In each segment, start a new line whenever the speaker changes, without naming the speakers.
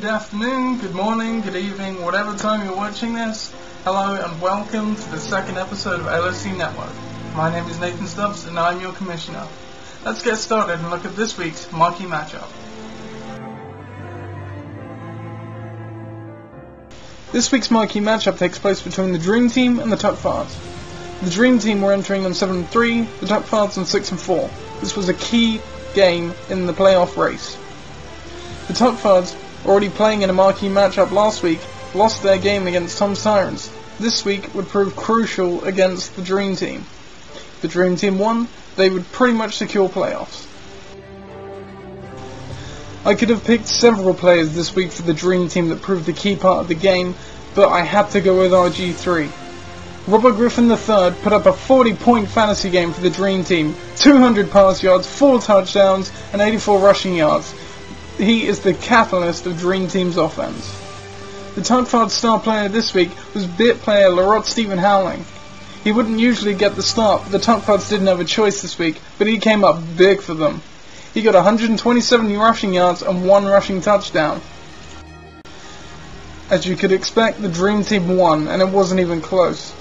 Good afternoon, good morning, good evening, whatever time you're watching this. Hello and welcome to the second episode of LoC Network. My name is Nathan Stubbs and I'm your commissioner. Let's get started and look at this week's marquee matchup. This week's marquee matchup takes place between the Dream Team and the Tuckfards. The Dream Team were entering on 7-3, the Tuckfards on 6-4. This was a key game in the playoff race. The Tuckfards, already playing in a marquee matchup last week, lost their game against Tom's Tyrants. This week would prove crucial against the Dream Team. If the Dream Team won, they would pretty much secure playoffs. I could have picked several players this week for the Dream Team that proved the key part of the game, but I had to go with RG3. Robert Griffin III put up a 40-point fantasy game for the Dream Team, 200 pass yards, 4 touchdowns, and 84 rushing yards. He is the catalyst of Dream Team's offense. The Tuckfards star player this week was bit player LaRod Stephen Howling. He wouldn't usually get the start, but the Tuckfards didn't have a choice this week, but he came up big for them. He got 127 rushing yards and 1 rushing touchdown. As you could expect, the Dream Team won, and it wasn't even close.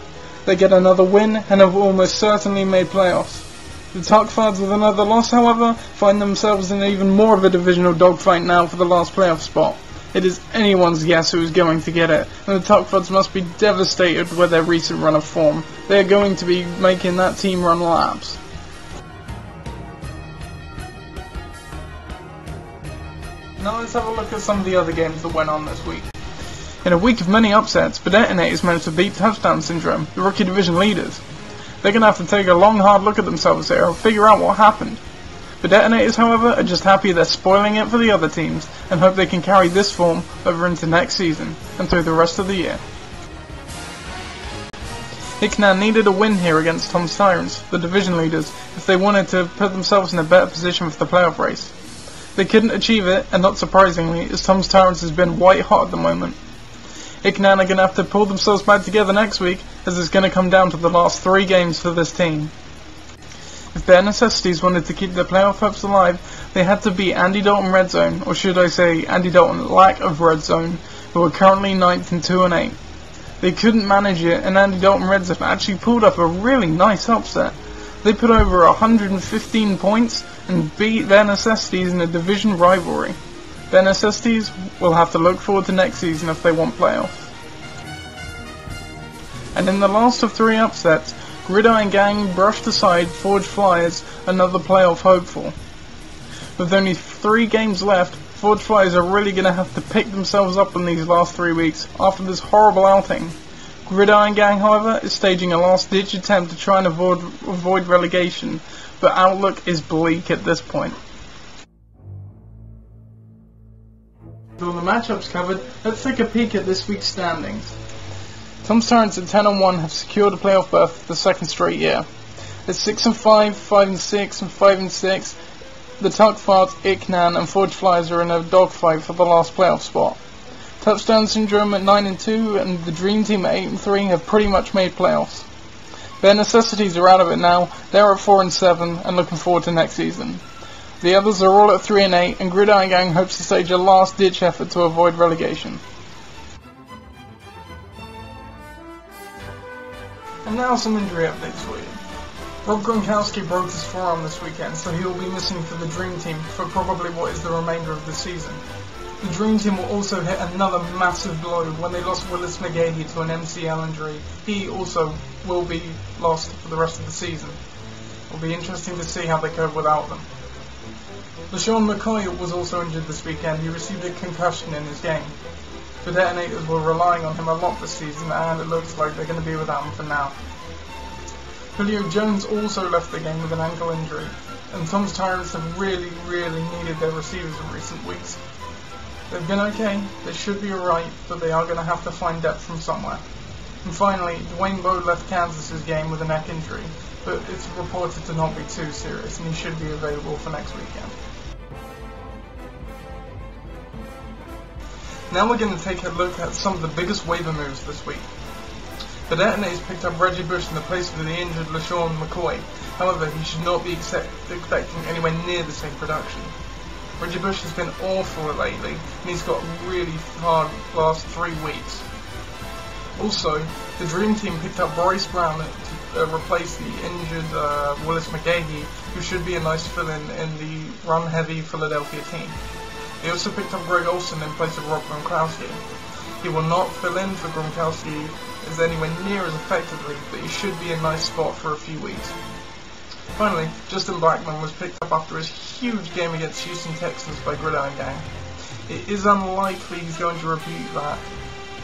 They get another win and have almost certainly made playoffs. The Tuckfards, with another loss, however, find themselves in even more of a divisional dogfight now for the last playoff spot. It is anyone's guess who is going to get it, and the Tuckfards must be devastated with their recent run of form. They are going to be making that team run laps. Now let's have a look at some of the other games that went on this week. In a week of many upsets, the Detonators managed to beat Touchdown Syndrome, the rookie division leaders. They're going to have to take a long hard look at themselves here and figure out what happened. The Detonators, however, are just happy they're spoiling it for the other teams and hope they can carry this form over into next season and through the rest of the year. Hicknan needed a win here against Tom's Tyrants, the division leaders, if they wanted to put themselves in a better position for the playoff race. They couldn't achieve it, and not surprisingly, as Tom's Tyrants has been white hot at the moment. Hicknan are going to have to pull themselves back together next week, as it's going to come down to the last 3 games for this team. If Bare Necessities wanted to keep their playoff hopes alive, they had to beat Andy Dalton Red Zone, or should I say Andy Dalton lack of Red Zone, who are currently 9th and 2-8. They couldn't manage it, and Andy Dalton Red Zone actually pulled up a really nice upset. They put over 115 points and beat Bare Necessities in a division rivalry. Bare Necessities will have to look forward to next season if they want playoffs. And in the last of 3 upsets, Gridiron Gang brushed aside Forge Flyers, another playoff hopeful. With only 3 games left, Forge Flyers are really going to have to pick themselves up in these last 3 weeks after this horrible outing. Gridiron Gang, however, is staging a last-ditch attempt to try and avoid relegation, but outlook is bleak at this point. With all the matchups covered, let's take a peek at this week's standings. Tom's Tyrants at 10-1 have secured a playoff berth for the 2nd straight year. At 6-5, 5-6, and 5-6, the Tuckfards, Hicknan, and Forge Flyers are in a dogfight for the last playoff spot. Touchdown Syndrome at 9-2 and the Dream Team at 8-3 have pretty much made playoffs. Bare Necessities are out of it now. They're at 4-7 and looking forward to next season. The others are all at 3-8, and Gridiron Gang hopes to stage a last-ditch effort to avoid relegation. And now some injury updates for you. Rob Gronkowski broke his forearm this weekend, so he will be missing for the Dream Team for probably what is the remainder of the season. The Dream Team will also hit another massive blow when they lost Willis McGahee to an MCL injury. He also will be lost for the rest of the season. It will be interesting to see how they cope without them. LeSean McCoy was also injured this weekend. He received a concussion in his game. The Detonators were relying on him a lot this season, and it looks like they're going to be without him for now. Julio Jones also left the game with an ankle injury, and Tom's Tyrants have really needed their receivers in recent weeks. They've been okay, they should be alright, but they are going to have to find depth from somewhere. And finally, Dwayne Bowe left Kansas' game with a neck injury, but it's reported to not be too serious, and he should be available for next weekend. Now we're going to take a look at some of the biggest waiver moves this week. The Detonators picked up Reggie Bush in the place of the injured LeSean McCoy. However, he should not be expecting anywhere near the same production. Reggie Bush has been awful lately, and he's got really hard last 3 weeks. Also, the Dream Team picked up Bryce Brown to replace the injured Willis McGahee, who should be a nice fill-in the run-heavy Philadelphia team. They also picked up Greg Olsen in place of Rob Gronkowski. He will not fill in for Gronkowski as anywhere near as effectively, but he should be a nice spot for a few weeks. Finally, Justin Blackmon was picked up after his huge game against Houston Texans by Gridiron Gang. It is unlikely he's going to repeat that.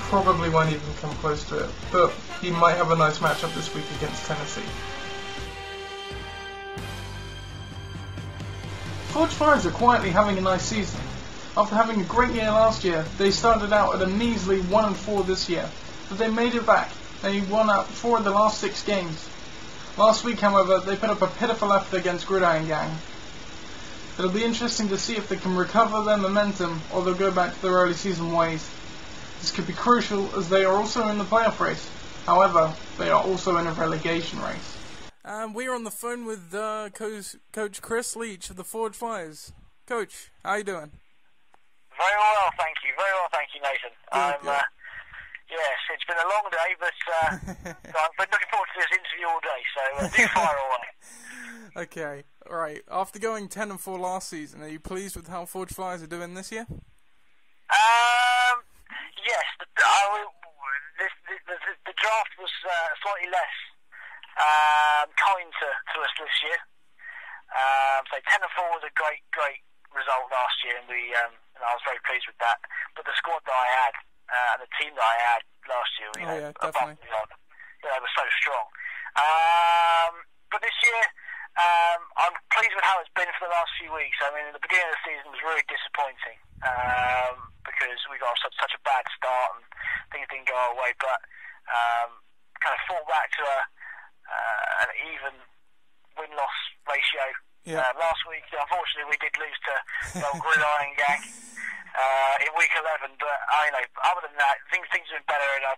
Probably won't even come close to it, but he might have a nice matchup this week against Tennessee. Forge Fires are quietly having a nice season. After having a great year last year, they started out at a measly 1-4 this year, but they made it back. They won out 4 of the last 6 games. Last week, however, they put up a pitiful effort against Gridiron Gang. It'll be interesting to see if they can recover their momentum or they'll go back to their early season ways. This could be crucial as they are also in the playoff race. However, they are also in a relegation race.
We're on the phone with Coach Chris Leach of the Forge Flyers. Coach, how you doing?
Very well, thank you. Very well, thank you, Nathan.
Good.
Yes, it's been a long day, but I've been looking forward to this interview all day, so do fire away.
Okay, alright. After going 10-4 last season, are you pleased with how Forge Flyers are doing this year?
Yes, the draft was slightly less kind to us this year. So 10-4 was a great result last year, and I was very pleased with that. But the squad that I had and the team that I had last year,
definitely.
Was so strong. But this year, I'm pleased with how it's been for the last few weeks. I mean, the beginning of the season was really disappointing because we got such a bad start and things didn't go our way. But kind of fought back to an even win-loss ratio. Last week, unfortunately, we did lose to the old Gridiron Gang in week 11. But other than that, things have been better, and I've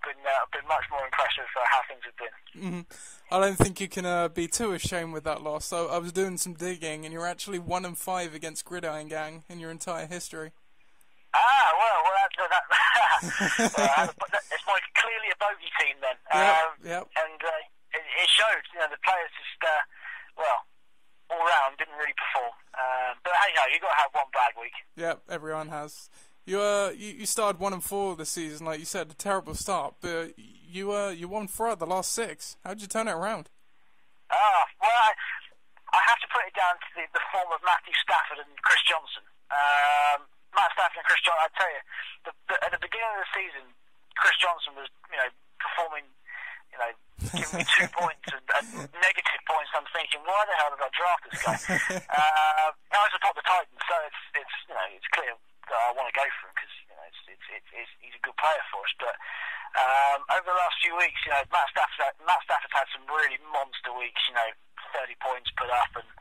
been much more impressed with how things have been.
Mm-hmm. I don't think you can be too ashamed with that loss. So I was doing some digging, and you're actually 1-5 against Gridiron Gang in your entire history.
It's clearly a bogey team then.
Yep.
And it showed. The players just all round didn't really perform. But hey, you got to have one bad week.
Yep, everyone has. You started 1-4 this season, like you said, a terrible start. But you won 4 out of the last 6. How did you turn it around?
I have to put it down to the form of Matthew Stafford and Chris Johnson. Matt Stafford and Chris Johnson, I tell you, at the beginning of the season, Chris Johnson was, performing, giving me 2 points and negative points. I'm thinking, why the hell did I draft this guy? I support the Titans, so it's clear that I want to go for him because he's a good player for us. But over the last few weeks, Matt Stafford's had some really monster weeks. 30 points put up and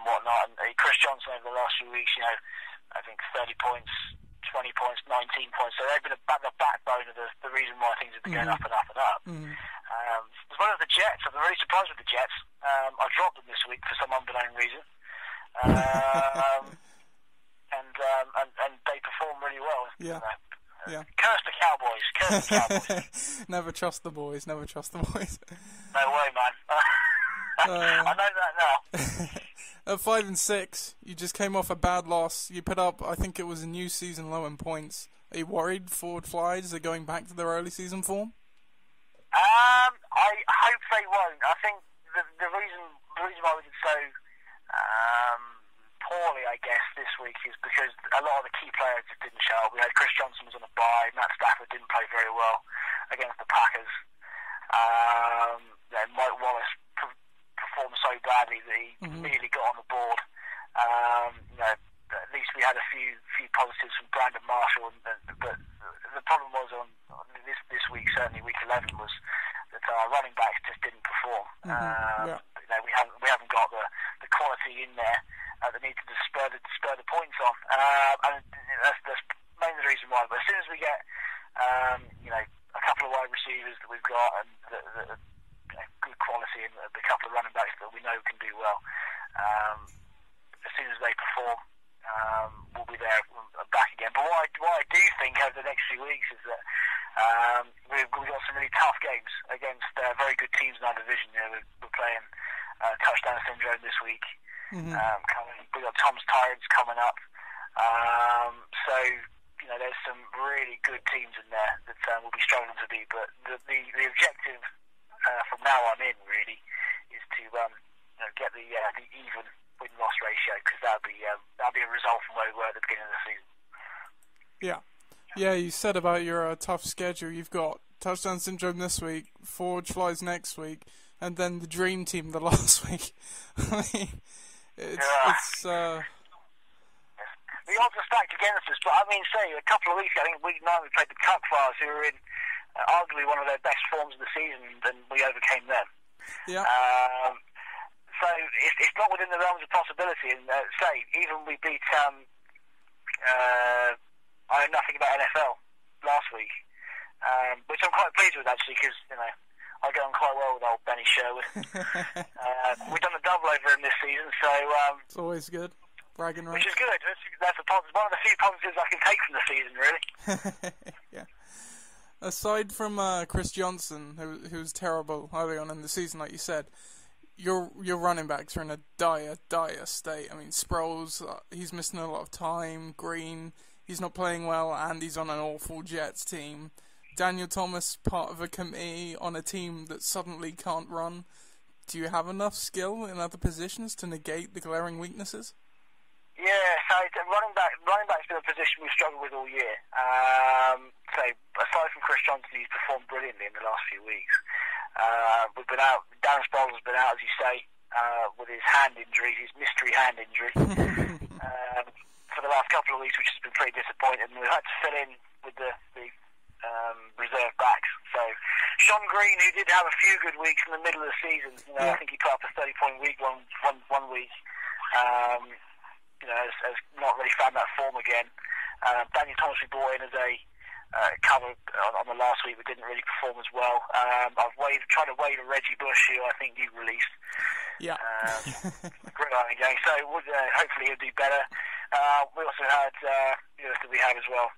whatnot, and Chris Johnson over the last few weeks, I think 30 points, 20 points, 19 points. So they've been the backbone of the reason why things have been going up and up and up. Mm-hmm. As well as the Jets, I'm really surprised with the Jets. I dropped them this week for some unbeknown reason. And they perform really well.
Yeah.
Curse the Cowboys. Curse the Cowboys.
Never trust the boys. Never trust the boys.
No way, man. I know that now.
At 5-6, you just came off a bad loss. You put up, I think it was a new season low in points. Are you worried Forward Flyers are going back to their early season form?
I hope they won't. I think the reason why we did so poorly, I guess, this week is because a lot of the key players just didn't show up. We had Chris Johnson was on a bye. Matt Stafford didn't play very well against the Packers. Mike Wallace performed so badly that he nearly got on the board. At least we had a few positives from Brandon Marshall, but the problem was on this week, certainly week 11, was that our running backs just didn't perform. We haven't got the quality in there that needs to spur the points on, and that's mainly the reason why. But as soon as we get a couple of wide receivers that we've got and the good quality and a couple of running backs that we know can do well, as soon as they perform, will be there back again. But what I do think over the next few weeks is that we've got some really tough games against very good teams in our division. We're playing Touchdown Syndrome this week.
Mm-hmm.
We've got Tom's Tyrants coming up. So there's some really good teams in there that we'll be struggling to beat. But the objective from now on in really is to get the even win-loss ratio, because that'll be a result from where we were at the beginning of the season.
Yeah, you said about your tough schedule. You've got Touchdown Syndrome this week, Forge Flies next week, and then the Dream Team the last week. I mean, it's
the odds are stacked against us, but I mean, say a couple of weeks ago, I think week 9 we played the Cup Flyers, who were in arguably one of their best forms of the season, and we overcame them.
Yeah.
So it's not within the realms of possibility. And say even we beat I know nothing about NFL last week, which I'm quite pleased with actually, because I get on quite well with old Benny Sherwood. We've done a double over him this season, so
it's always good. Bragging rights.
Which is good. That's one of the few positives I can take from the season, really.
Yeah. Aside from Chris Johnson, who was terrible early on in the season, like you said, your running backs are in a dire state. I mean, Sproles, he's missing a lot of time. Green, he's not playing well, and he's on an awful Jets team. Daniel Thomas, part of a committee on a team that suddenly can't run. Do you have enough skill in other positions to negate the glaring weaknesses?
Yeah, so running back's been a position we've struggled with all year. So aside from Chris Johnson, he's performed brilliantly in the last few weeks. We've been out. Darren Sproles has been out, as you say, with his hand injury, his mystery hand injury, for the last couple of weeks, which has been pretty disappointing. We've had to fill in with the reserve backs. So Sean Green, who did have a few good weeks in the middle of the season, I think he put up a 30-point week one week. Has not really found that form again. Daniel Thomas we brought in as a cover on the last week, but didn't really perform as well. I've tried to waive Reggie Bush, who I think you released.
Yeah.
Great line again. So hopefully he'll do better. We also had who else did we have as well?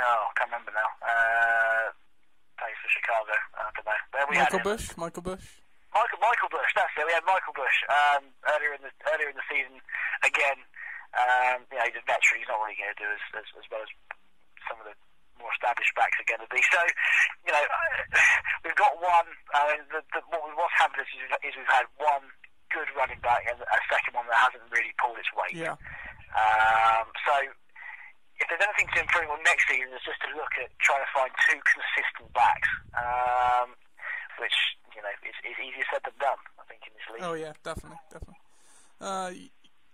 I can't remember now. Plays for Chicago. I don't know.
Michael Bush.
Michael Bush, that's it. We had Michael Bush earlier in the season again. He's a veteran. He's not really going to do as well as some of the more established backs are going to be. So, we've got one. What's happened is we've had one good running back and a second one that hasn't really pulled its weight.
Yeah.
So, if there's anything to improve on next season, it's just to look at trying to find two consistent backs, which is easier said than done, I think, in this league.
Oh yeah, definitely.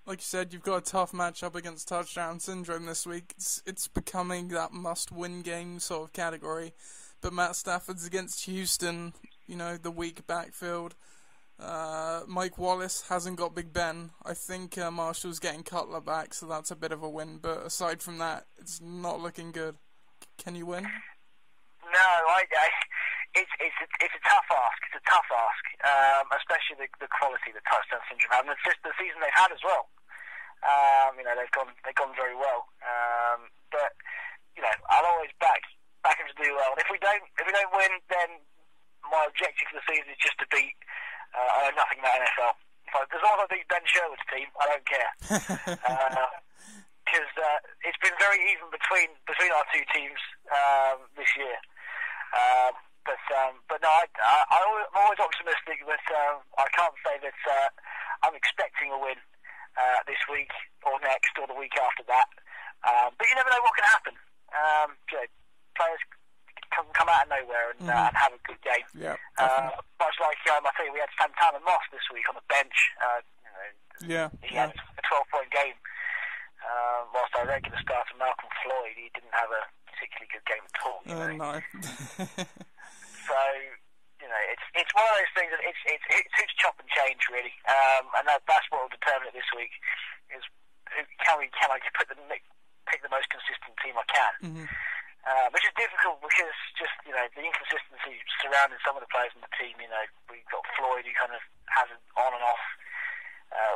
Like you said, you've got a tough matchup against Touchdown Syndrome this week. It's becoming that must-win game sort of category. But Matt Stafford's against Houston, the weak backfield. Mike Wallace hasn't got Big Ben. I think Marshall's getting Cutler back, so that's a bit of a win. But aside from that, it's not looking good. Can you win?
No, it's a tough ask. It's a tough ask, especially the quality that Touchdown Syndrome have, and it's just the season they've had as well. They've gone very well. But I'll always back them to do well. And if we don't win, then my objective for the season is just to beat. I know nothing about NFL. As long as I beat Ben Sherwood's team, I don't care. Because it's been very even between our two teams this year. But no, I'm always optimistic, but I can't say that I'm expecting a win this week or next or the week after that. But you never know what can happen. Players come out of nowhere and have a good game.
Yeah,
much like I think we had Santana Moss this week on the bench. He had a 12-point game. Whilst our regular starter Malcolm Floyd, he didn't have a particularly good game at all.
No.
So it's one of those things that it's chop and change really, and that's what will determine it this week. Is can I pick the most consistent team I can, which is difficult because just the inconsistency surrounding some of the players in the team. We've got Floyd who kind of has it on and off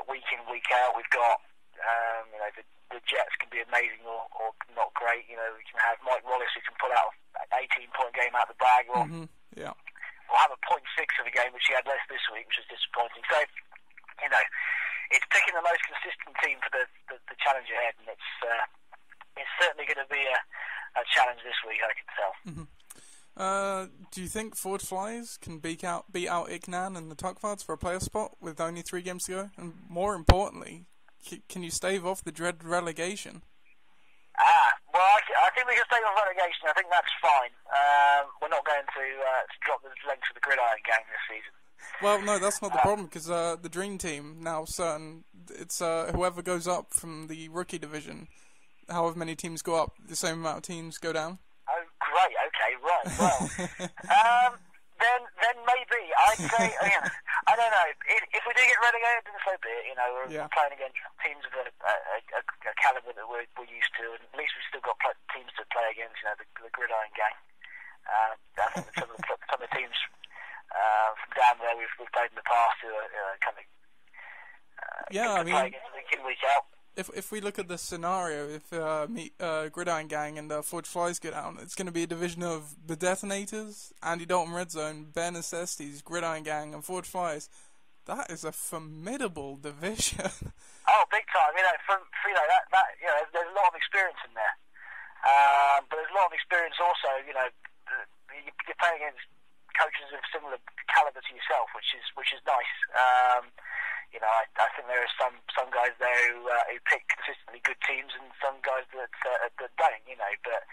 week in week out. We've got The Jets can be amazing or not great. You know, we can have Mike Wallace who can pull out an 18-point game out of the bag, or have a 0.6 of a game, which he had less this week, which is disappointing. So, you know, it's picking the most consistent team for the challenge ahead, and it's certainly going to be a challenge this week, I can tell.
Do you think Forward Flyers can beat out Ignan and the Tuckfards for a playoff spot with only 3 games to go? And more importantly, can you stave off the dread relegation?
Well, I think we can stave off relegation. I think that's fine. We're not going to drop the length of the gridiron gang this season.
Well, no, that's not the problem, because the Dream Team now certain. It's whoever goes up from the rookie division. However many teams go up, the same amount of teams go down.
Oh, great. Okay, right. Well, then maybe I'd say. I don't know. If we do get relegated, then so be it. You know, we're playing against teams of a caliber that we're used to, and at least we've still got teams to play against. You know, the gridiron gang. I think some of the teams from down there we've played in the past who are kind of play against week in, week out.
If we look at the scenario, if Gridiron Gang and Forge Flies go down, it's going to be a division of the Detonators, Andy Dalton Red Zone, Bare Necessities, Gridiron Gang, and Forge Flies. That is a formidable division.
Oh, big time! You know, there's a lot of experience in there, but there's a lot of experience also. You know, you're playing against coaches of similar caliber to yourself, which is nice. You know, I think there are some guys there who pick consistently good teams, and some guys that don't. You know, but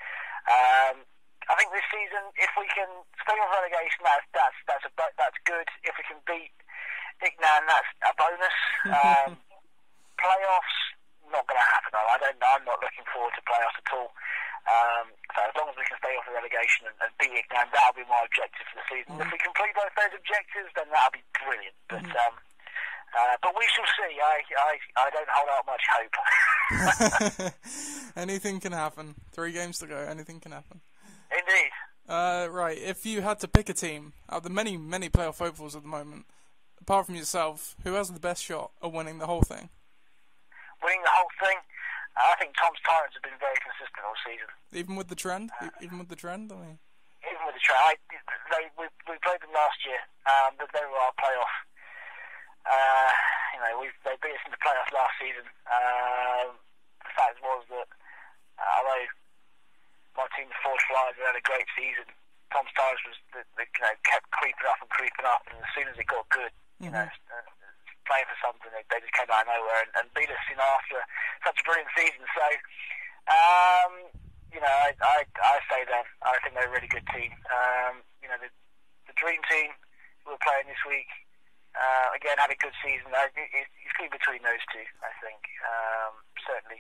I think this season, if we can stay on relegation, that's good. If we can beat Ignan, that's a bonus. Playoffs, not going to happen. I'm not looking forward to playoffs at all. So as long as we can stay off the relegation and beat Ignan, that'll be my objective for the season. If we complete both those objectives, then that'll be brilliant. But we shall see. I don't hold out much hope.
Anything can happen. 3 games to go. Anything can happen.
Indeed.
Right. If you had to pick a team out of the many playoff hopefuls at the moment, apart from yourself, who has the best shot of winning the whole thing?
Winning the whole thing? I think Tom's Tyrants have been very consistent all season.
Even with the trend? Even with the trend?
Even with the trend. We played them last year. They were our playoff. They beat us in the playoffs last season. The fact was that although my team, the Forge Flyers, had a great season, Tom's Tyrants was kept creeping up, and as soon as it got good, playing for something, they just came out of nowhere and beat us after such a brilliant season. So, I say them. I think they're a really good team. The Dream Team who we're playing this week, again, had a good season. It's going between those two, I think. Certainly.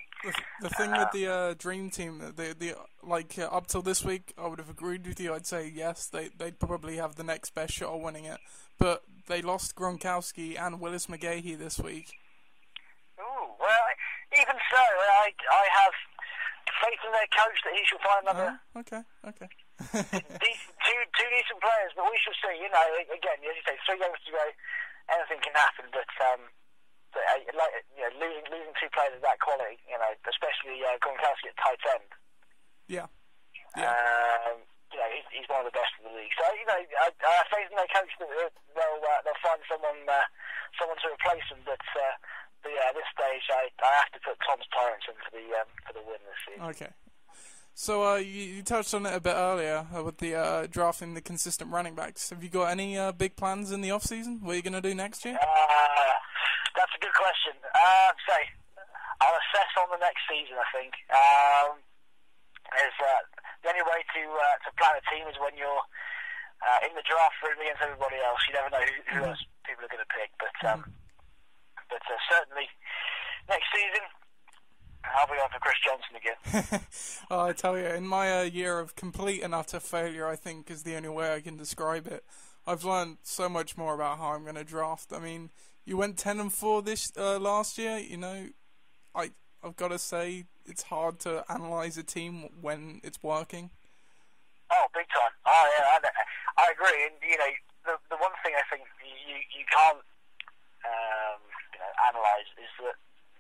The thing with the Dream Team, up till this week, I would have agreed with you. I'd say yes, they'd probably have the next best shot of winning it. But they lost Gronkowski and Willis McGahee this week.
Ooh, well, even so, I have faith in their coach that he shall find another.
Okay.
two decent players, but we shall see. You know, again, as you say, 3 games to go, anything can happen. But losing 2 players of that quality, especially Gronkowski at tight end. Yeah. He's one of the best in the league. So I have faith in their coach that they'll find someone to replace him. But at this stage, I have to put Tom's Tyrants in for the win this season.
Okay. So you touched on it a bit earlier with the drafting the consistent running backs. Have you got any big plans in the off season? What are you going to do next year?
That's a good question. I'll assess on the next season, I think. The only way to plan a team is when you're in the draft room against everybody else. You never know who else people are going to pick. But certainly next season, I'll be on for Chris Johnson again.
Oh, I tell you, in my year of complete and utter failure, I think is the only way I can describe it. I've learned so much more about how I'm going to draft. I mean, you went 10-4 this last year. I've got to say, it's hard to analyse a team when it's working.
Oh, big time. I agree. And the one thing I think you can't analyse is that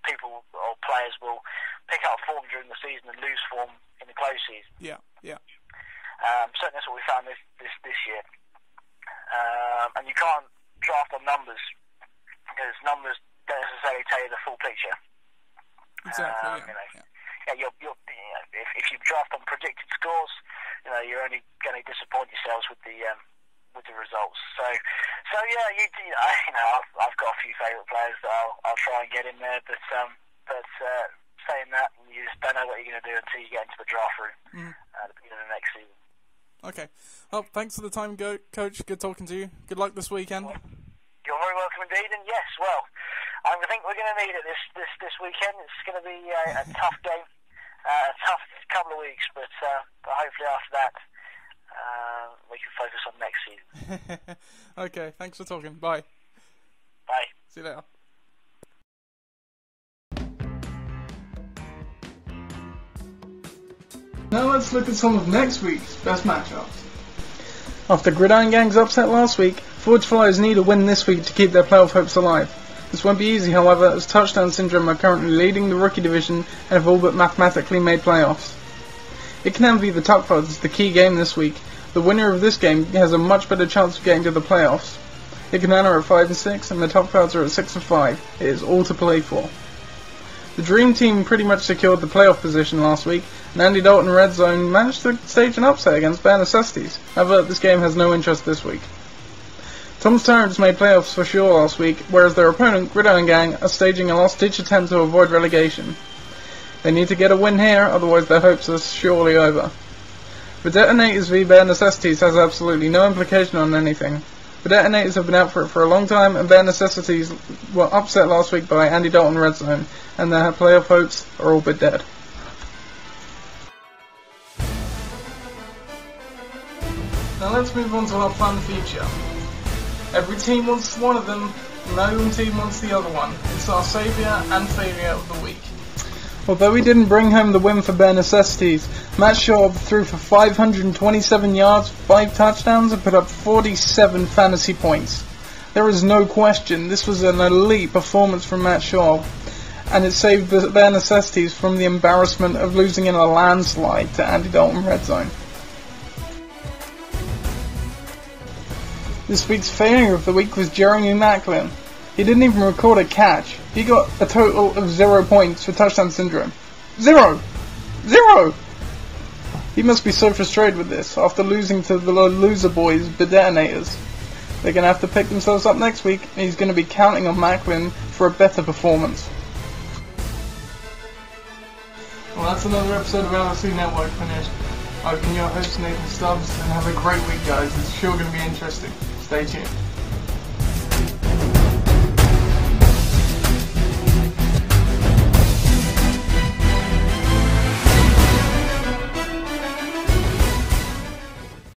people or players will pick up form during the season and lose form in the close season.
Yeah.
Certainly that's what we found this year. And you can't draft on numbers, because numbers don't necessarily tell you the full picture.
Exactly.
If you draft on predicted scores, you're only going to disappoint yourselves with the results. So yeah, I've got a few favourite players that I'll try and get in there, but saying that, you just don't know what you're going to do until you get into the draft room at the beginning of the next season.
Okay. Well, thanks for the time, Coach. Good talking to you. Good luck this weekend.
You're very welcome indeed, and yes, well, I think we're going to need it this weekend. It's going to be a tough game, a tough couple of weeks, but hopefully after that we can focus on next season.
Okay, thanks for talking. Bye.
Bye.
See you later.
Now let's look at some of next week's best matchups. After Gridiron Gang's upset last week, Forge Flyers need a win this week to keep their playoff hopes alive. This won't be easy, however, as Touchdown Syndrome are currently leading the rookie division and have all but mathematically made playoffs. It can then be the Tuckpods is the key game this week. The winner of this game has a much better chance of getting to the playoffs. The Canana are at 5-6 and the Tuckpods are at 6-5. It is all to play for. The Dream Team pretty much secured the playoff position last week, and Andy Dalton Red Zone managed to stage an upset against Bare Necessities. However, this game has no interest this week. Tom's Terrence made playoffs for sure last week, whereas their opponent, Gridiron Gang, are staging a last-ditch attempt to avoid relegation. They need to get a win here, otherwise their hopes are surely over. The Detonators v Bare Necessities has absolutely no implication on anything. The Detonators have been out for it for a long time, and Bare Necessities were upset last week by Andy Dalton Red Zone, and their playoff hopes are all but dead. Now let's move on to our fun feature. Every team wants one of them, no team wants the other one. It's our saviour and failure of the week. Although he didn't bring home the win for Bare Necessities, Matt Shaw threw for 527 yards, 5 touchdowns, and put up 47 fantasy points. There is no question this was an elite performance from Matt Shaw, and it saved the Bare Necessities from the embarrassment of losing in a landslide to Andy Dalton Red Zone. This week's failure of the week was Jeremy Macklin. He didn't even record a catch. He got a total of 0 points for Touchdown Syndrome. 0! 0! He must be so frustrated with this after losing to the loser boys, the Detonators. They're going to have to pick themselves up next week, and he's going to be counting on Macklin for a better performance. Well, that's another episode of LoC Network finished. I've been your host, Nathan Stubbs, and have a great week, guys. It's sure going to be interesting. Stay tuned.